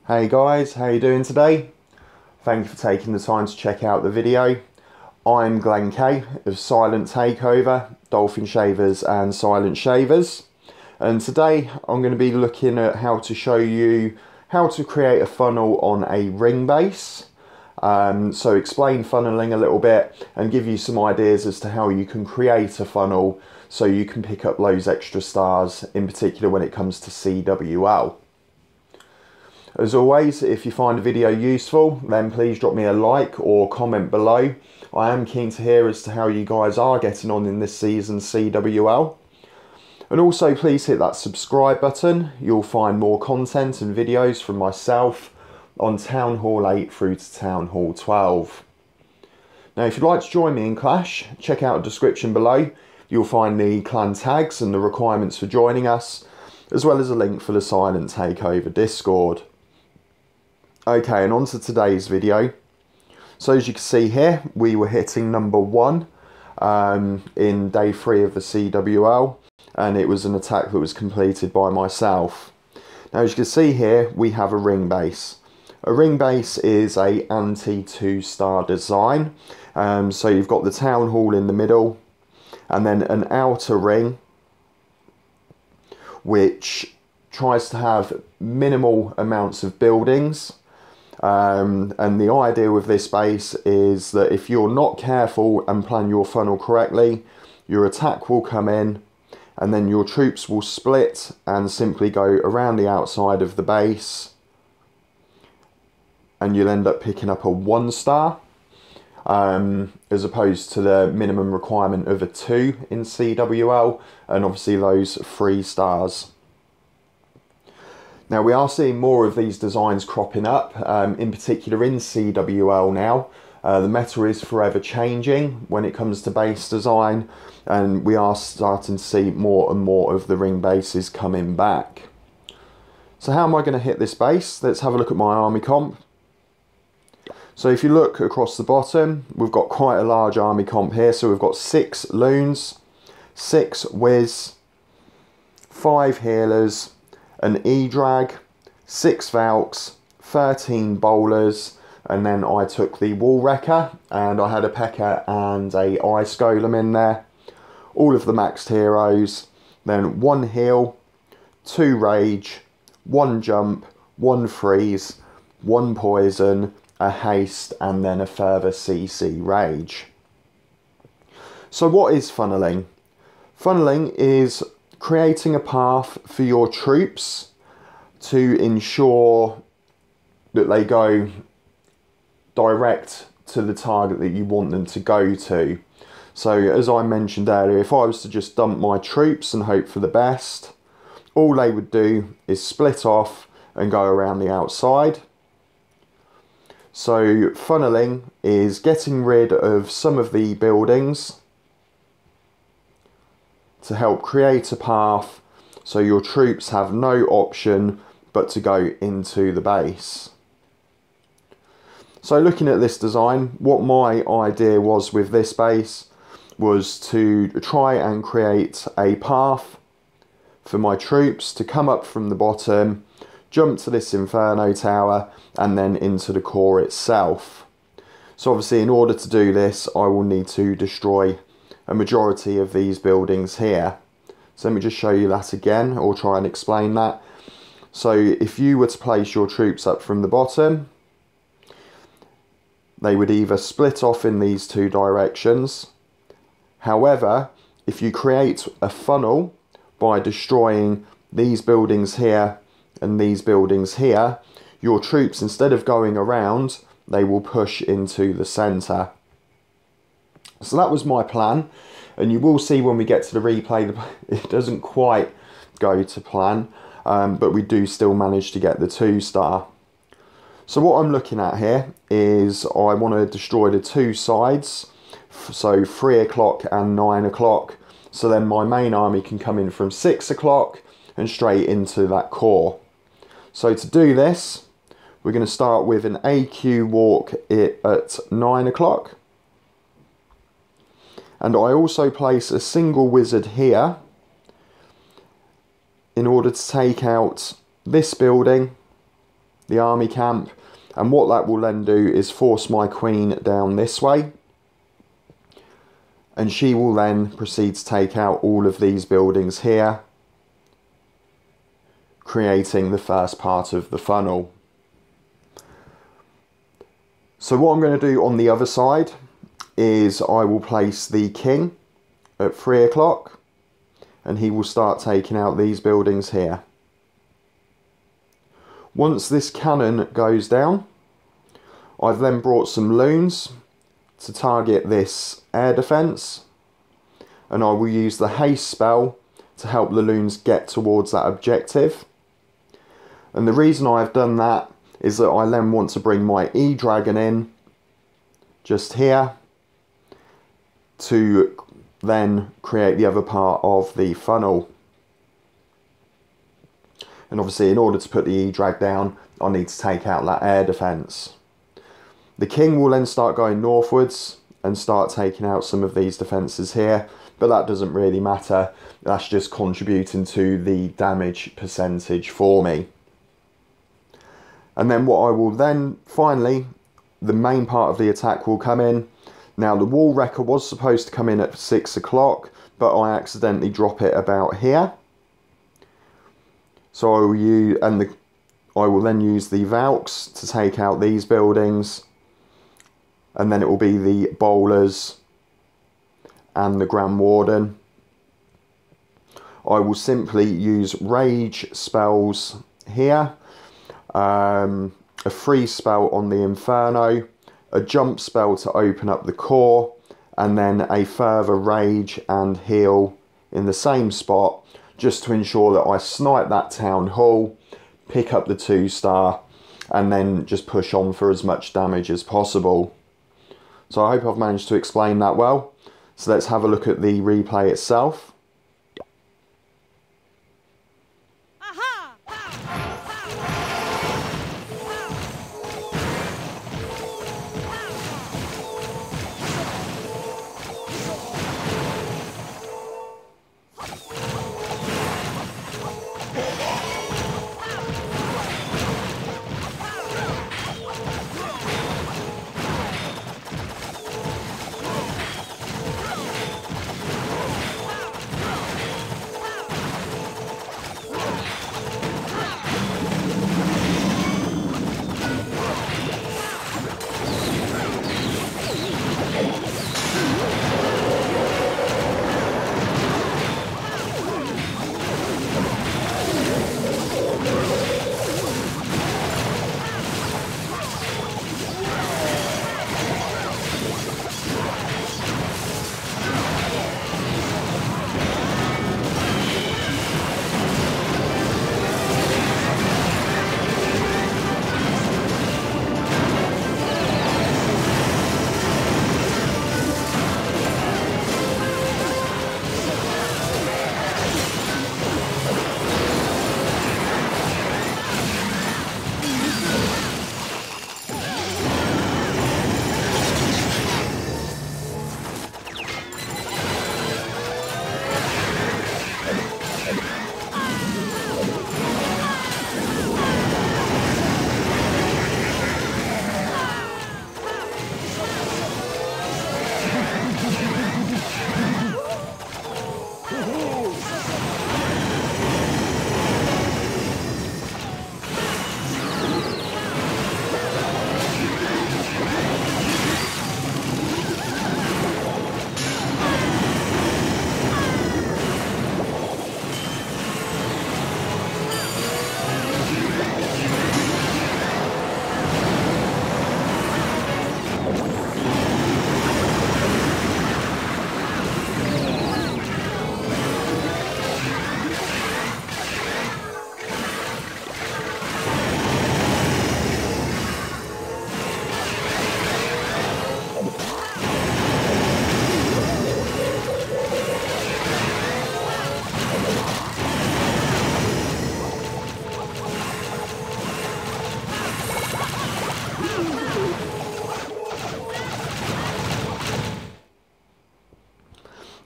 Hey guys, how you doing today? Thank you for taking the time to check out the video. I'm Glenn Kay of Silent Takeover, Dolphinshavers and Silent Shavers. And today I'm going to be looking at how to show you how to create a funnel on a ring base. So explain funneling a little bit and give you some ideas as to how you can create a funnel so you can pick up those extra stars, in particular when it comes to CWL. As always, if you find the video useful, then please drop me a like or comment below. I am keen to hear as to how you guys are getting on in this season's CWL. And also please hit that subscribe button. You'll find more content and videos from myself on Town Hall 8 through to Town Hall 12. Now if you'd like to join me in Clash, check out the description below. You'll find the clan tags and the requirements for joining us, as well as a link for the Silent Takeover Discord. Okay, and on to today's video. So as you can see here, we were hitting number 1 in day 3 of the CWL, and it was an attack that was completed by myself. Now as you can see here, we have a ring base. A ring base is a anti 2-star design. So you've got the town hall in the middle, and then an outer ring which tries to have minimal amounts of buildings. And the idea with this base is that if you're not careful and plan your funnel correctly, your attack will come in and then your troops will split and simply go around the outside of the base, and you'll end up picking up a 1-star as opposed to the minimum requirement of a 2 in CWL, and obviously those 3 stars. Now we are seeing more of these designs cropping up, in particular in CWL now. The meta is forever changing when it comes to base design, and we are starting to see more and more of the ring bases coming back. So how am I going to hit this base? Let's have a look at my army comp. So if you look across the bottom, we've got quite a large army comp here. So we've got 6 loons, 6 whiz, 5 healers, an E-drag, 6 Valks, 13 bowlers, and then I took the wall wrecker and I had a P.E.K.K.A. and a ice golem in there. All of the maxed heroes, then 1 heal, 2 rage, 1 jump, 1 freeze, 1 poison, a haste, and then a further CC rage. So what is funneling? Funneling is creating a path for your troops to ensure that they go direct to the target that you want them to go to. So as I mentioned earlier, if I was to just dump my troops and hope for the best, all they would do is split off and go around the outside. So funneling is getting rid of some of the buildings to help create a path so your troops have no option but to go into the base. So looking at this design, what my idea was with this base was to try and create a path for my troops to come up from the bottom, jump to this Inferno Tower, and then into the core itself. So obviously in order to do this, I will need to destroy a majority of these buildings here. So let me just show you that again, or try and explain that. So if you were to place your troops up from the bottom, they would either split off in these 2 directions. However, if you create a funnel by destroying these buildings here and these buildings here, your troops, instead of going around, they will push into the centre. So that was my plan, and you will see when we get to the replay it doesn't quite go to plan, but we do still manage to get the 2-star. So what I'm looking at here is I want to destroy the 2 sides, so 3 o'clock and 9 o'clock, so then my main army can come in from 6 o'clock and straight into that core. So to do this, we're going to start with an AQ walk at 9 o'clock. And I also place a single wizard here in order to take out this building the army camp, and what that will then do is force my queen down this way, and she will then proceed to take out all of these buildings here, creating the first part of the funnel. So what I'm going to do on the other side is I will place the king at 3 o'clock, and he will start taking out these buildings here. Once this cannon goes down, I've then brought some loons to target this air defence, and I will use the haste spell to help the loons get towards that objective. And the reason I've done that is that I then want to bring my E-Dragon in just here to then create the other part of the funnel. And obviously, in order to put the E-Drag down, I need to take out that air defence. The king will then start going northwards and start taking out some of these defences here, but that doesn't really matter. That's just contributing to the damage percentage for me. And then what I will then, finally, the main part of the attack will come in. Now the wall wrecker was supposed to come in at 6 o'clock, but I accidentally drop it about here. So I will then use the Valks to take out these buildings, and then it will be the bowlers and the Grand Warden. I will simply use rage spells here. A freeze spell on the Inferno, a jump spell to open up the core, and then a further rage and heal in the same spot, just to ensure that I snipe that town hall, pick up the 2-star, and then just push on for as much damage as possible. So I hope I've managed to explain that well. So let's have a look at the replay itself.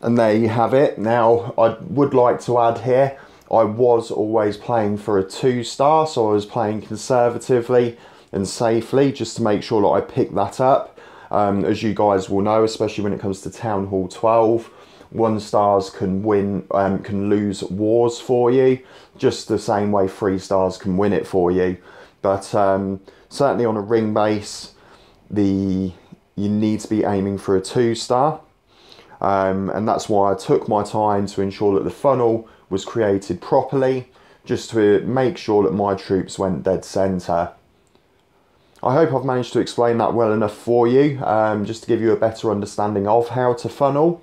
And there you have it. Now, I would like to add here, I was always playing for a 2-star, so I was playing conservatively and safely just to make sure that I picked that up. As you guys will know, especially when it comes to Town Hall 12, 1-stars can win, can lose wars for you, just the same way 3-stars can win it for you. But certainly on a ring base, you need to be aiming for a 2-star. And that's why I took my time to ensure that the funnel was created properly, just to make sure that my troops went dead center. I hope I've managed to explain that well enough for you, just to give you a better understanding of how to funnel.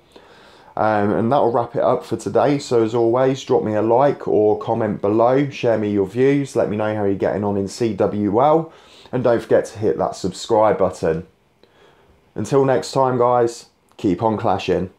And that'll wrap it up for today. So as always, drop me a like or comment below, share me your views, let me know how you're getting on in CWL, and don't forget to hit that subscribe button. Until next time guys, keep on clashing.